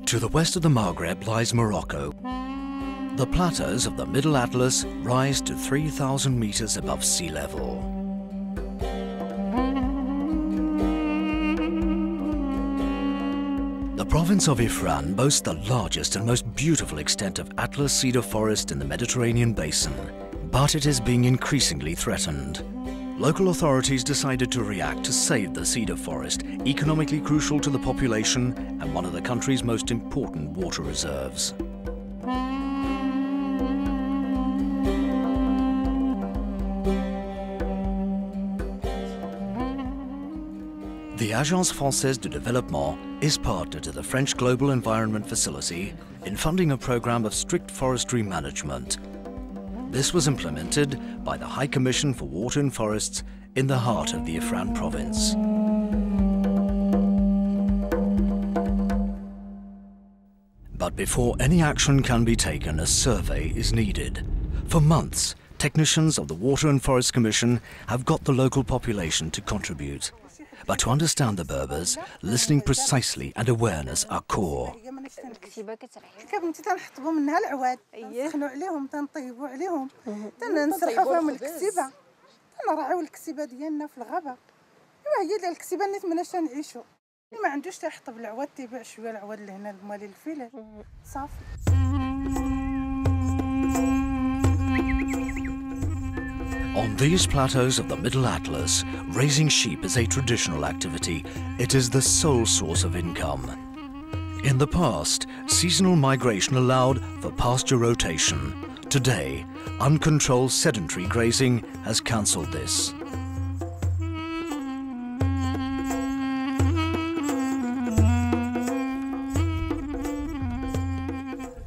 To the west of the Maghreb lies Morocco. The plateaus of the Middle Atlas rise to 3,000 meters above sea level. The province of Ifrane boasts the largest and most beautiful extent of Atlas cedar forest in the Mediterranean Basin, but it is being increasingly threatened. Local authorities decided to react to save the cedar forest, economically crucial to the population and one of the country's most important water reserves. The Agence Française de Développement is partner to the French Global Environment Facility in funding a program of strict forestry management. This was implemented by the High Commission for Water and Forests in the heart of the Ifrane province. But before any action can be taken, a survey is needed. For months, technicians of the Water and Forest Commission have got the local population to contribute. But to understand the Berbers, listening precisely and awareness are core. On these plateaus of the Middle Atlas, raising sheep is a traditional activity. It is the sole source of income. In the past, seasonal migration allowed for pasture rotation. Today, uncontrolled sedentary grazing has cancelled this.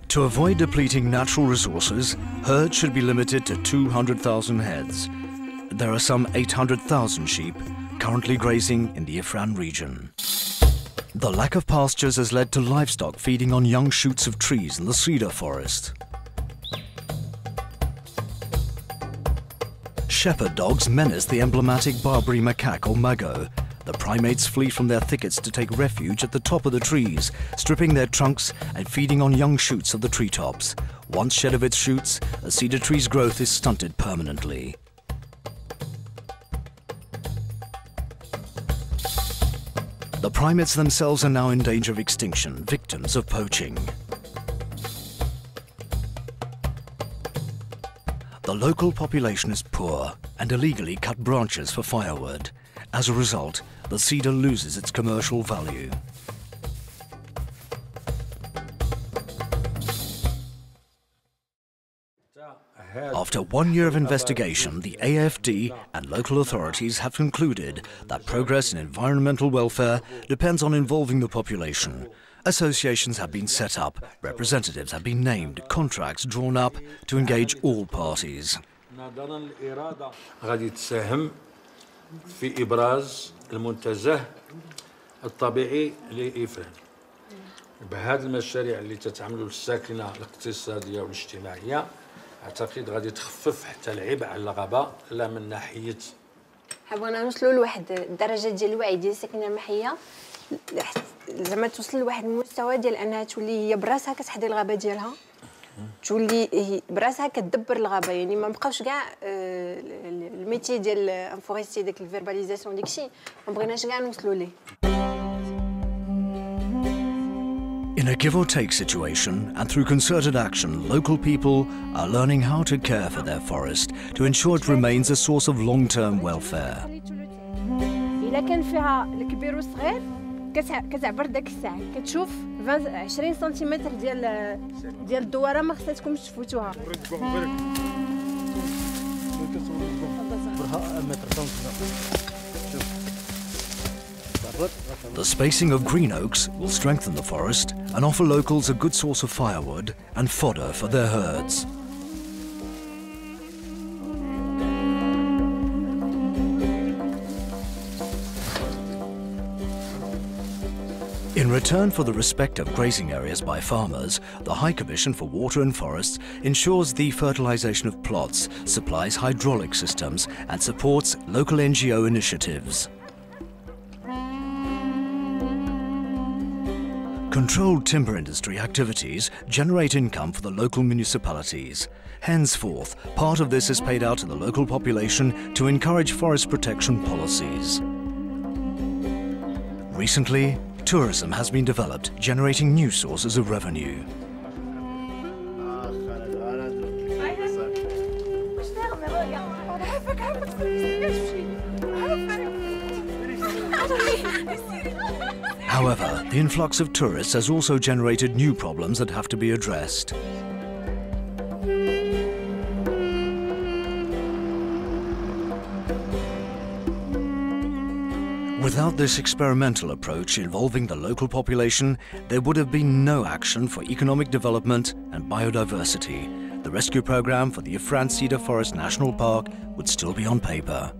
To avoid depleting natural resources, herds should be limited to 200,000 heads. There are some 800,000 sheep currently grazing in the Ifrane region. The lack of pastures has led to livestock feeding on young shoots of trees in the cedar forest. Shepherd dogs menace the emblematic Barbary macaque or magot. The primates flee from their thickets to take refuge at the top of the trees, stripping their trunks and feeding on young shoots of the treetops. Once shed of its shoots, a cedar tree's growth is stunted permanently. The primates themselves are now in danger of extinction, victims of poaching. The local population is poor and illegally cut branches for firewood. As a result, the cedar loses its commercial value. After 1 year of investigation, the AFD and local authorities have concluded that progress in environmental welfare depends on involving the population. Associations have been set up, representatives have been named, contracts drawn up to engage all parties. في إبراز المنتزه الطبيعي لإفران بهذه المشاريع اللي تتعملوا للساكنة الاقتصادية والاجتماعية أعتقد غادي تخفف حتى العبء على الغابة لا من ناحية حبينا نوصلوا لواحد الدرجة ديال الوعي ديال الساكنة المحلية زعما توصل لواحد المستوى ديال أنها تولي هي براسها كتحدي الغابة ديالها تولي براسها كتدبر الغابه يعني ما بقاوش كاع الميتي ديال انفوريستي داك الفيرباليزاسيون داكشي ما بغيناش كاع نوصلوا ليه. In a give or take situation and through concerted action, local people are learning how to care for their forest to ensure it remains a source of long-term welfare. إلا كان فيها الكبير والصغير كتعبر داك الساعه كتشوف 20 سنتيمتر ديال الدواره ما خصاتكمش تفوتوها. The spacing of green oaks will strengthen the forest and offer locals a good source of firewood and fodder for their herds. In return for the respect of grazing areas by farmers, the High Commission for Water and Forests ensures the fertilization of plots, supplies hydraulic systems, and supports local NGO initiatives. Controlled timber industry activities generate income for the local municipalities. Henceforth, part of this is paid out to the local population to encourage forest protection policies. Recently, tourism has been developed, generating new sources of revenue. However, the influx of tourists has also generated new problems that have to be addressed. Without this experimental approach involving the local population, there would have been no action for economic development and biodiversity. The rescue program for the Ifrane Cedar Forest National Park would still be on paper.